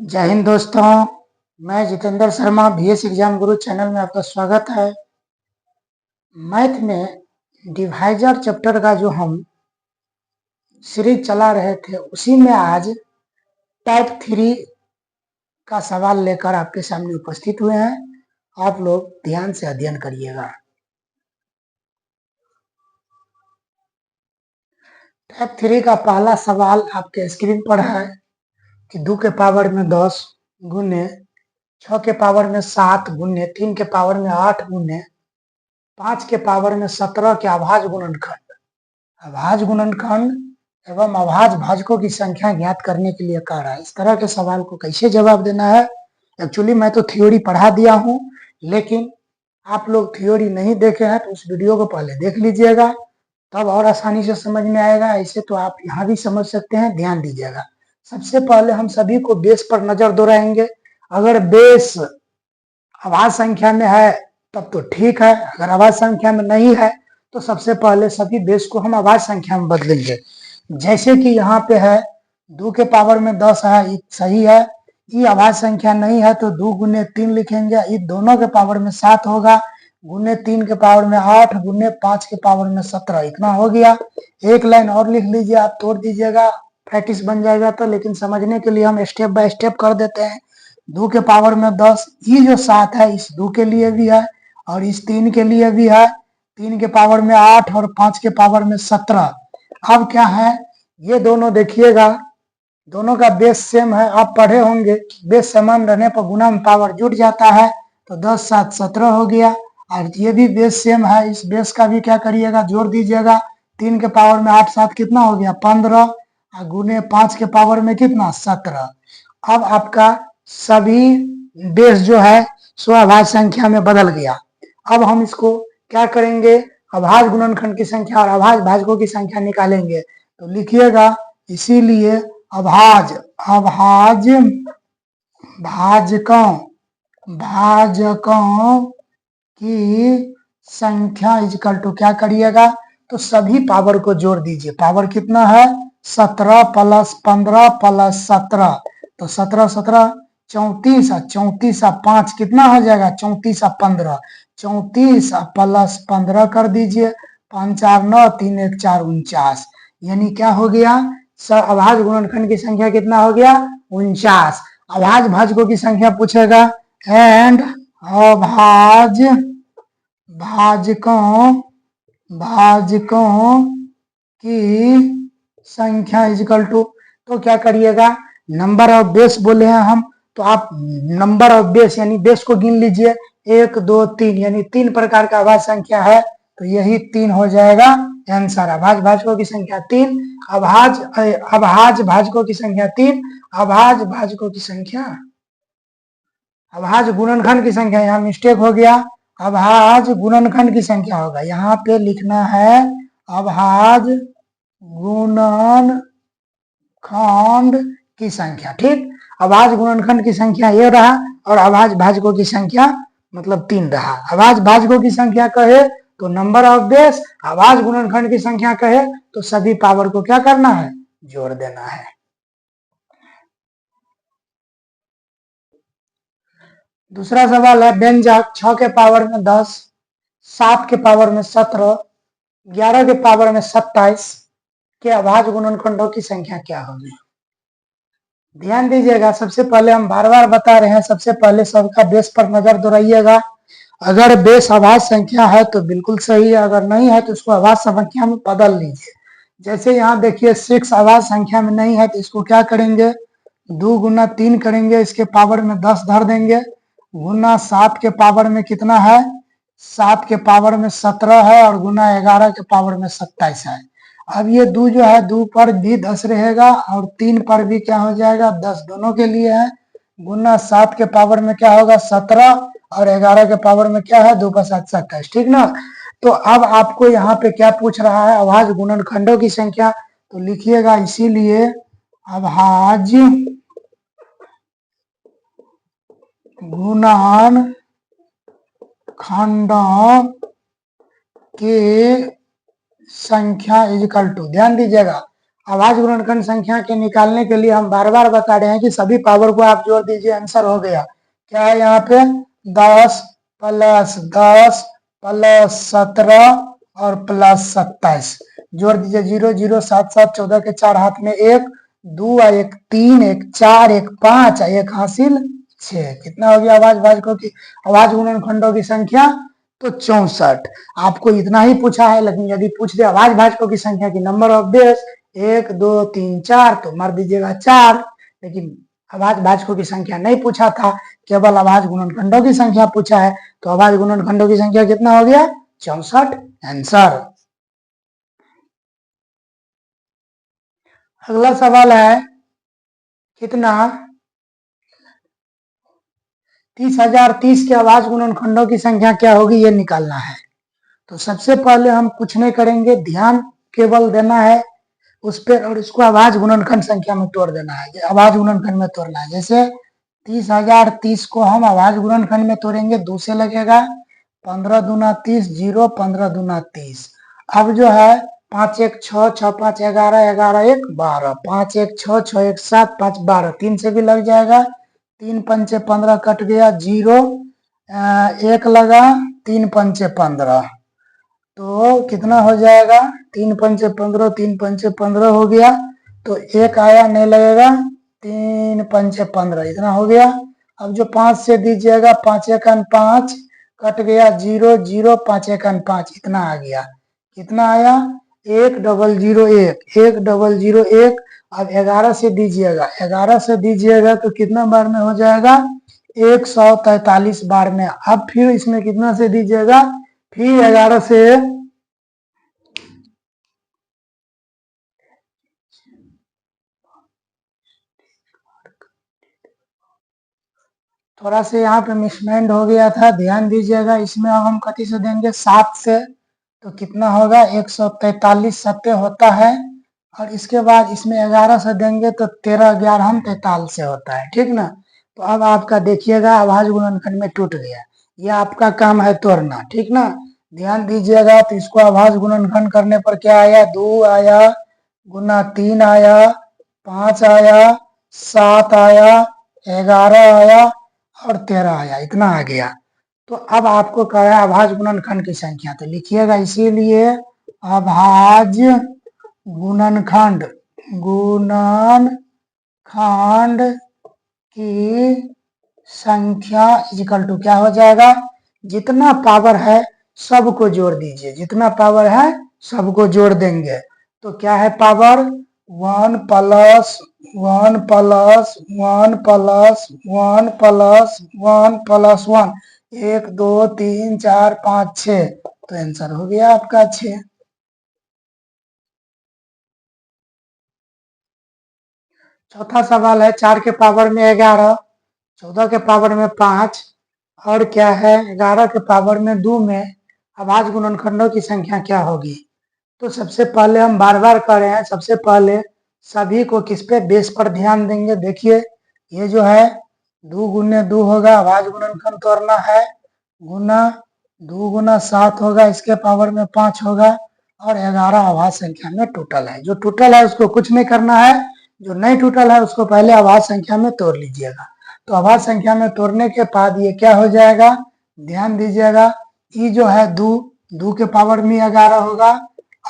जय हिंद दोस्तों। मैं जितेंद्र शर्मा बीएस एग्जाम गुरु चैनल में आपका स्वागत है। मैथ में डिवाइजर चैप्टर का जो हम सीरीज चला रहे थे उसी में आज टाइप 3 का सवाल लेकर आपके सामने उपस्थित हुए हैं। आप लोग ध्यान से अध्ययन करिएगा। टाइप 3 का पहला सवाल आपके स्क्रीन पर है कि 2 के पावर में 10 गुने 6 के पावर में 7 गुने 3 के पावर में 8 गुने 5 के पावर में 17 के अभाज्य गुणनखंड एवं अभाज्य भाजकों की संख्या ज्ञात करने के लिए कह रहा है। इस तरह के सवाल को कैसे जवाब देना है। एक्चुअली मैं तो थ्योरी पढ़ा दिया हूं, लेकिन आप लोग थ्योरी नहीं देखे हैं तो उस वीडियो को पहले देख लीजिएगा, तब और आसानी से समझ में आएगा। ऐसे तो आप यहाँ भी समझ सकते हैं, ध्यान दीजिएगा। सबसे पहले हम सभी को बेस पर नजर दोहराएंगे। अगर बेस अभाज्य संख्या में है तब तो ठीक है, अगर अभाज्य संख्या में नहीं है तो सबसे पहले सभी बेस को हम अभाज्य संख्या में बदलेंगे। जैसे कि यहाँ पे है 2 के पावर में 10 है, ये सही है। ये अभाज्य संख्या नहीं है तो 2 गुने 3 लिखेंगे। ये दोनों के पावर में 7 होगा, गुने 3 के पावर में 8 गुने 5 के पावर में 17, इतना हो गया। एक लाइन और लिख लीजिए, आप तोड़ दीजिएगा, प्रैक्टिस बन जाएगा तो। लेकिन समझने के लिए हम स्टेप बाय स्टेप कर देते हैं। 2 के पावर में 10, ये जो 7 है इस 2 के लिए भी है और इस 3 के लिए भी है। 3 के पावर में 8 और 5 के पावर में 17। अब क्या है, ये दोनों देखिएगा, दोनों का बेस सेम है। आप पढ़े होंगे बेस समान रहने पर गुणा में पावर जुड़ जाता है, तो 10 7 17 हो गया। और ये भी बेस सेम है, इस बेस का भी क्या करिएगा, जोड़ दीजिएगा। 3 के पावर में 8 7 कितना हो गया, 15, और गुने 5 के पावर में कितना, 17। अब आपका सभी बेस जो है सो अभाज्य संख्या में बदल गया। अब हम इसको क्या करेंगे, अभाज्य गुणनखंड की संख्या और अभाज्य भाजकों की संख्या निकालेंगे। तो लिखिएगा, इसीलिए अभाज्य भाजकों की संख्या इजकल टू क्या करिएगा, तो सभी पावर को जोड़ दीजिए। पावर कितना है, 17 प्लस 15 प्लस 17, तो 17 17 34, 34 5 कितना हो जाएगा, 34 15, 34 प्लस 15 कर दीजिए, 5 4 9 3 1 4 49। यानी क्या हो गया, अभाज्य गुणनखंड की संख्या कितना हो गया, 49। अभाज्य भाजकों की संख्या पूछेगा, एंड अभाज्य भाजकों की संख्या इजकल टू, तो क्या करिएगा, नंबर ऑफ बेस बोले हैं हम, तो आप नंबर ऑफ बेस यानी बेस को गिन लीजिए, 1 2 3, यानी 3 प्रकार का अभाज्य संख्या है, तो यही 3 हो जाएगा आंसर। अभाज्य भाजकों की संख्या 3, अभाज्य भाजकों की संख्या 3, अभाज्य भाजकों की संख्या, अभाज्य गुणनखंड की संख्या, यहाँ मिस्टेक हो गया, अभाज्य गुणनखंड की संख्या होगा। यहाँ पे लिखना है अभाज्य गुणनखंड की संख्या, ठीक। अभाज्य गुणनखंड की संख्या ये रहा और अभाज्य भाजकों की संख्या मतलब 3 रहा। अभाज्य भाजकों की संख्या कहे तो नंबर ऑफ बेस, अभाज्य गुणनखंड की संख्या कहे तो सभी पावर को क्या करना है, जोड़ देना है। दूसरा सवाल है, व्यंजक 6 के पावर में 10, 7 के पावर में 17, 11 के पावर में 27 के अभाज्य गुणनखंडों की संख्या क्या होगी। ध्यान दीजिएगा, सबसे पहले हम बार बार बता रहे हैं, सबसे पहले सबका बेस पर नजर दोहराइएगा। अगर बेस अभाज्य संख्या है तो बिल्कुल सही है, अगर नहीं है तो इसको अभाज्य संख्या में बदल लीजिए। जैसे यहाँ देखिए 6 अभाज्य संख्या में नहीं है तो इसको क्या करेंगे, 2 गुना 3 करेंगे, इसके पावर में 10 धर देंगे, गुना 7 के पावर में कितना है, 7 के पावर में 17 है, और गुना 11 के पावर में 27 है। अब ये 2 जो है 2 पर भी 10 रहेगा और 3 पर भी क्या हो जाएगा, 10, दोनों के लिए है। गुना 7 के पावर में क्या होगा, 17, और 11 के पावर में क्या है, 2 पर 7 27, ठीक ना। तो अब आपको यहाँ पे क्या पूछ रहा है, अभाज्य गुणनखंडों की संख्या, तो लिखिएगा इसीलिए अभाज्य गुणनखंडों के संख्या इजकल टू, ध्यान दीजिएगा, अभाज्य गुणनखंड संख्या के निकालने के लिए हम बार बार बता रहे हैं कि सभी पावर को आप जोड़ दीजिए, आंसर हो गया। क्या है यहाँ पे 10 + 10 + 17 और +27 जोड़ दीजिए। 0 0 7 7 14 के 4 हाथ में 1 2 1 3 1 4 1 5 1 हासिल 6। कितना हो गया अभाज्य भाजकों की अभाज्य गुणनखंडों की संख्या? तो 64। आपको इतना ही पूछा है, लेकिन यदि पूछ दे अभाज्य भाजकों की संख्या की नंबर ऑफ बेस 1 2 3 4 तो मार दीजिएगा 4। लेकिन अभाज्य भाजकों की संख्या नहीं पूछा था, केवल अभाज्य गुणनखंडों की संख्या पूछा है। तो अभाज्य गुणनखंडों की संख्या कितना हो गया? 64 आंसर। अगला सवाल है कितना 30,030 के अभाज्य गुणनखंडों की संख्या क्या होगी, ये निकालना है। तो सबसे पहले हम कुछ नहीं करेंगे, ध्यान केवल देना है उस पर और इसको अभाज्य गुणनखंड संख्या में तोड़ देना है, अभाज्य गुणनखंड में तोड़ना है। जैसे 30,030 को हम अभाज्य गुणनखंड में तोड़ेंगे, 2 से लगेगा 15 दूना 30 0 15 दूना 30। अब जो है 5 1 6 6 5 11 11 1 12 5 1 6 6 1 7 5 12 3 से भी लग जाएगा। 3 पंचे 15 कट गया 0 1 लगा 3 पंचे 15 तो कितना हो जाएगा 3 पंचे 15 3 पंचे 15 हो गया। तो 1 आया नहीं लगेगा 3 पंचे 15 इतना हो गया। अब जो 5 से दीजिएगा 5 1 5 कट गया 0 0 5 1 5 इतना आ गया। कितना आया 1 0 0 1 1 0 0 1। अब 11 से दीजिएगा 11 से दीजिएगा तो कितना बार में हो जाएगा 143 बार में। अब फिर इसमें कितना से दीजिएगा फिर 11 से थोड़ा से यहाँ पे मिसमेंड हो गया था, ध्यान दीजिएगा। इसमें अब हम कति से देंगे 7 से, तो कितना होगा 143 सत्य होता है। और इसके बाद इसमें 11 से देंगे तो 13 11 43 से होता है, ठीक ना। तो अब आपका देखिएगा अभाज्य गुणनखंड में टूट गया, ये आपका काम है तोड़ना, ठीक ना। ध्यान दीजिएगा। तो इसको अभाज्य गुणनखंड करने पर क्या आया 2 आया गुना 3 आया 5 आया 7 आया 11 आया और 13 आया, इतना आ गया। तो अब आपको कह रहा है अभाज्य गुणनखंड की संख्या, तो लिखिएगा इसीलिए अभाज्य गुणनखंड गुणनखंड की संख्या इक्वल टू क्या हो जाएगा, जितना पावर है सबको जोड़ दीजिए, जितना पावर है सबको जोड़ देंगे। तो क्या है पावर 1 + 1 + 1 + 1 + 1 + 1 1 2 3 4 5 6। तो आंसर हो गया आपका 6। चौथा सवाल है 4 के पावर में 11 14 के पावर में 5 और क्या है 11 के पावर में 2 में अभाज्य गुणनखंडों की संख्या क्या होगी। तो सबसे पहले हम बार बार कर रहे हैं, सबसे पहले सभी को किस पे बेस पर ध्यान देंगे। देखिए ये जो है 2 × 2 होगा, अभाज्य गुणनखंड तोड़ना है, गुना 2 × 7 होगा, इसके पावर में 5 होगा और 11 अभाज्य संख्या में टोटल है। जो टोटल है उसको कुछ नहीं करना है, जो नहीं टोटल है उसको पहले अभाज्य संख्या में तोड़ लीजिएगा। तो अभाज्य संख्या में तोड़ने के बाद ये क्या हो जाएगा, ध्यान दीजिएगा। ये जो है 2 के पावर में 11 होगा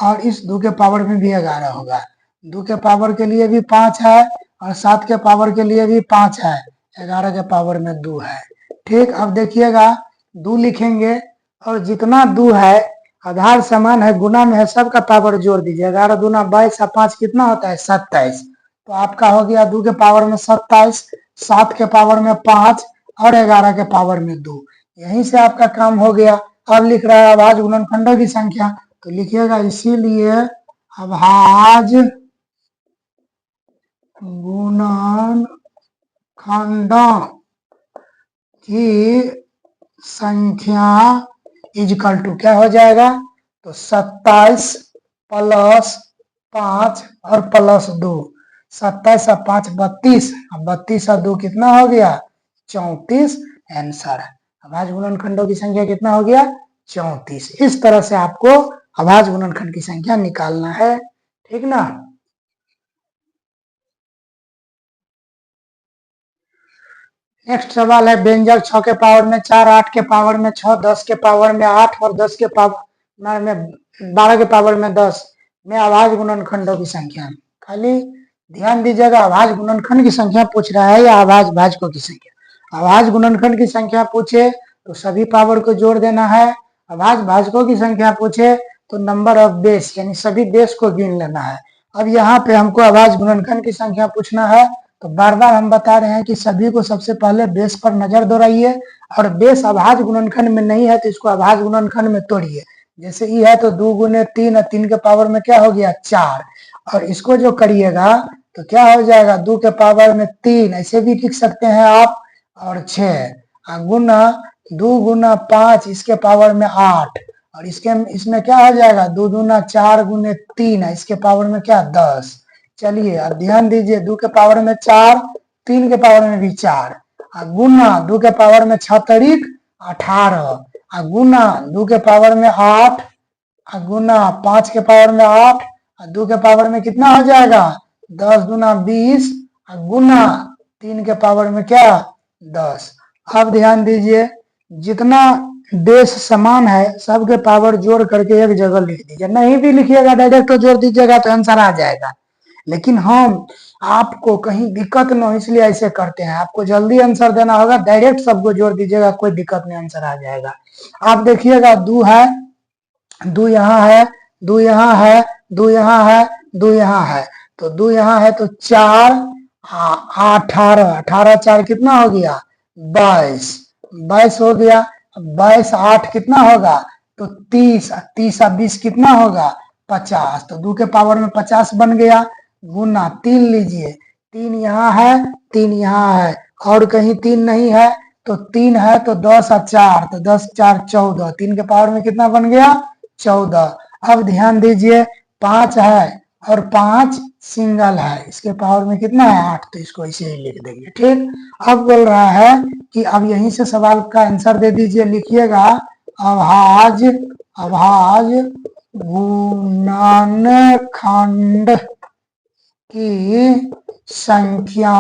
और इस 2 के पावर में भी 11 होगा। 2 के पावर के लिए भी 5 है और 7 के पावर के लिए भी 5 है, 11 के पावर में 2 है। ठीक, अब देखिएगा 2 लिखेंगे और जितना 2 है आधार समान है, गुना में है, सबका पावर जोड़ दीजिए। 11 दूना 22 और 5 कितना होता है 27। तो आपका हो गया 2 के पावर में 27, 7 के पावर में 5 और 11 के पावर में 2। यहीं से आपका काम हो गया। अब लिख रहा है अभाज्य गुणनखंडों की संख्या, तो लिखिएगा इसीलिए अभाज्य गुणनखंडों की संख्या इक्वल टू क्या हो जाएगा, तो 27 + 5 और +2। 27 और 5 32, 32 और 2 कितना हो गया 34 आंसर। अभाज्य गुणनखंडों की संख्या कितना हो गया 34। इस तरह से आपको अभाज्य गुणनखंड की संख्या निकालना है, ठीक ना। नेक्स्ट सवाल है व्यंजक 6 के पावर में 4, 8 के पावर में 6, 10 के पावर में 8 और 10 के पावर में 12 के पावर में 10 में अभाज्य गुणनखंडों की संख्या। खाली ध्यान दीजिएगा, अभाज्य गुणनखंड की संख्या पूछ रहा है या अभाज्य भाजकों की संख्या। अभाज्य गुणनखंड की संख्या पूछे तो सभी पावर को जोड़ देना है। अभाज्य भाजकों की संख्या पूछे तो नंबर ऑफ बेस यानी सभी बेस को गिन लेना है। अब यहाँ पे हमको अभाज्य गुणनखंड की संख्या पूछना है तो बार बार हम बता रहे हैं कि सभी को सबसे पहले बेस पर नजर दौड़ाइए और बेस अभाज्य गुणनखंड में नहीं है तो इसको अभाज्य गुणनखंड में तोड़िए। जैसे ई है तो 2 गुने 3 और 3 के पावर में क्या हो गया 4, और इसको जो करिएगा तो क्या हो जाएगा 2 के पावर में 3 ऐसे भी लिख सकते हैं आप, और 6 गुना 2 गुना 5 इसके पावर में 8, और इसमें क्या हो जाएगा 2 दूना 4 गुने 3 इसके पावर में क्या 10। चलिए अब ध्यान दीजिए 2 के पावर में 4, 3 के पावर में भी 4, गुना 2 के पावर में 6 तरीक 18, गुना 2 के पावर में 8, गुना 5 के पावर में 8, 2 के पावर में कितना हो जाएगा 10 दूना 20, गुना 3 के पावर में क्या 10। अब ध्यान दीजिए जितना बेस समान है सबके पावर जोड़ करके एक जगह लिख दीजिए, नहीं भी लिखिएगा डायरेक्ट तो जोड़ दीजिएगा तो आंसर आ जाएगा। लेकिन हम आपको कहीं दिक्कत न हो इसलिए ऐसे करते हैं, आपको जल्दी आंसर देना होगा डायरेक्ट सबको जोड़ दीजिएगा कोई दिक्कत नहीं आंसर आ जाएगा। आप देखिएगा 2 है, 2 यहाँ है, 2 यहाँ है, 2 यहाँ है, 2 यहाँ है, तो 2 यहाँ है तो 4 18, 18 4 कितना हो गया 22, 22 हो गया। 22 8 कितना होगा तो 30, 30 और 20 कितना होगा 50, तो 2 के पावर में 50 बन गया। गुना 3 लीजिए, 3 यहाँ है 3 यहाँ है और कहीं 3 नहीं है तो 3 है तो 10 और 4 तो 10 4 14, 3 के पावर में कितना बन गया 14। अब ध्यान दीजिए 5 है और 5 सिंगल है, इसके पावर में कितना है 8, तो इसको ऐसे ही लिख देंगे। ठीक, अब बोल रहा है कि अब यहीं से सवाल का आंसर दे दीजिए, लिखिएगा अभाज्य गुणनखंड की संख्या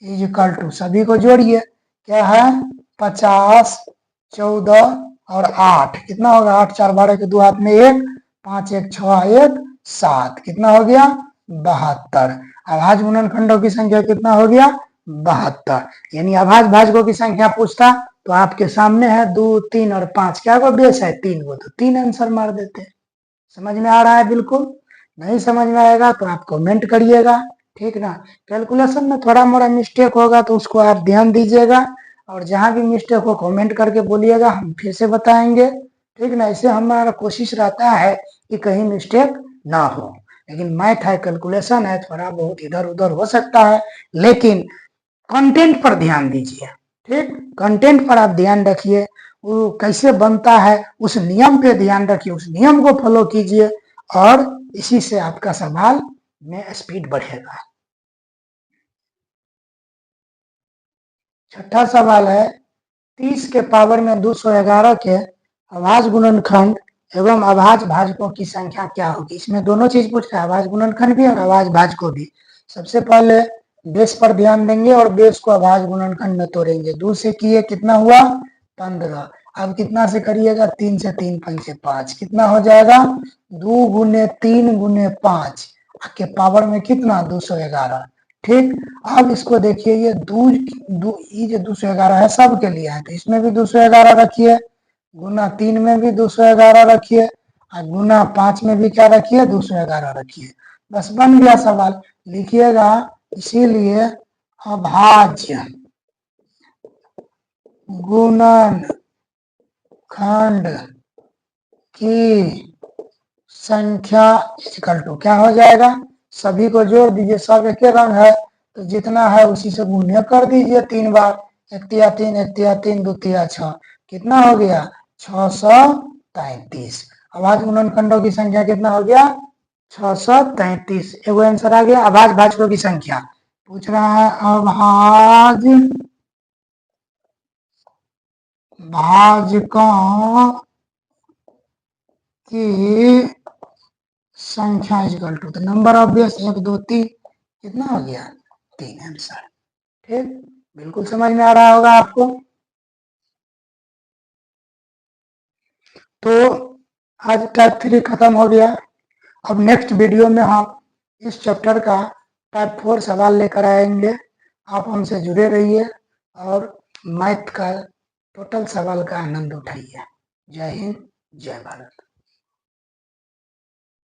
इज इक्वल टू, सभी को जोड़िए क्या है 50 14 और 8 कितना होगा 8 4 12 के 2 हाथ में 1, 5 1 6 1 7 कितना हो गया 72। अभाज्य गुणनखंडों की संख्या कितना हो गया 72। यानी अभाज्य भाजकों की संख्या पूछता तो आपके सामने है 2 3 और 5, क्या को बेस है 3 को, तो 3 आंसर मार देते। समझ में आ रहा है? बिल्कुल नहीं समझ में आएगा तो आप कमेंट करिएगा, ठीक ना। कैलकुलेशन में थोड़ा मोड़ा मिस्टेक होगा तो उसको आप ध्यान दीजिएगा और जहां भी मिस्टेक हो कमेंट करके बोलिएगा, हम फिर से बताएंगे, ठीक ना। इससे हमारा कोशिश रहता है कि कहीं मिस्टेक ना हो, लेकिन मैथ है कैलकुलेशन है थोड़ा बहुत इधर उधर हो सकता है, लेकिन कंटेंट पर ध्यान दीजिए। ठीक, कंटेंट पर आप ध्यान रखिए, वो कैसे बनता है उस नियम पे ध्यान रखिए, उस नियम को फॉलो कीजिए और इसी से आपका सवाल में स्पीड बढ़ेगा। छठा सवाल है 30 के पावर में 211 के अभाज्य गुणनखंड एवं अभाज्य भाजकों की संख्या क्या होगी। इसमें दोनों चीज पूछ रहा है, अभाज्य गुणनखंड भी और अभाज्य भाजकों भी। सबसे पहले बेस पर ध्यान देंगे और बेस को अभाज्य गुणनखंड में तोड़ेंगे। 2 से किए कितना हुआ 15, अब कितना से करिएगा 3 से, 3 5 से 5 कितना हो जाएगा 2 गुने 3 गुने 5 के पावर में कितना 211। ठीक, अब इसको देखिए ये ये जो 211 है सबके लिए है तो इसमें भी 211 रखिए, गुना 3 में भी 211 रखिए और गुना 5 में भी क्या रखिए 211 रखिए। बस बन गया सवाल, लिखिएगा इसीलिए अभाज्य गुणनखंड की संख्या इक्वल टू क्या हो जाएगा, सभी को जोड़ दीजिए, सब एक रंग है तो जितना है उसी से गुणा कर दीजिए 3 बार, 1 तिया 3 1 तिया 3 2 तिया 6 कितना हो गया 633। अभाज्य गुणनखंडों की संख्या कितना हो गया 633। एगो आंसर आ गया। अभाज्य भाजकों की संख्या पूछ रहा है, अभाज्य भाजकों की संख्या इक्वल टू, तो नंबर ऑफ बेस 1 2 3 कितना हो गया 3 आंसर। ठीक, बिल्कुल समझ में आ रहा होगा आपको। तो आज टाइप 3 खत्म हो गया। अब नेक्स्ट वीडियो में हम इस चैप्टर का टाइप 4 सवाल लेकर आएंगे। आप हमसे जुड़े रहिए और मैथ का टोटल सवाल का आनंद उठाइए। जय हिंद, जय भारत।